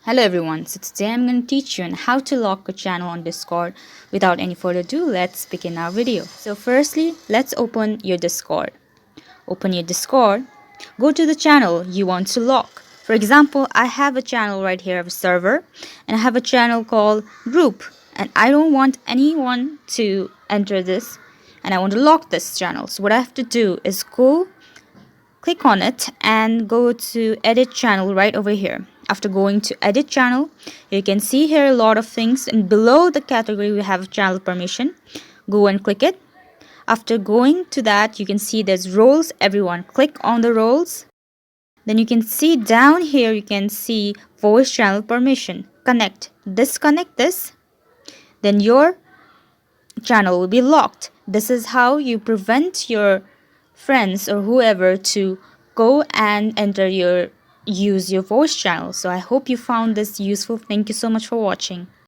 Hello everyone, so today I'm going to teach you on how to lock a channel on Discord. Without any further ado, let's begin our video. So firstly, let's open your Discord. Open your Discord, go to the channel you want to lock. For example, I have a channel right here of a server and I have a channel called group and I don't want anyone to enter this and I want to lock this channel. So what I have to do is click on it and go to edit channel right over here. After going to edit channel, you can see here a lot of things, and below the category we have channel permission. Go and click it. After going to that, you can see there's roles. Everyone click on the roles. Then you can see down here, you can see voice channel permission. Disconnect this, then your channel will be locked. This is how you prevent your friends or whoever to go and use your voice channel. So I hope you found this useful. Thank you so much for watching.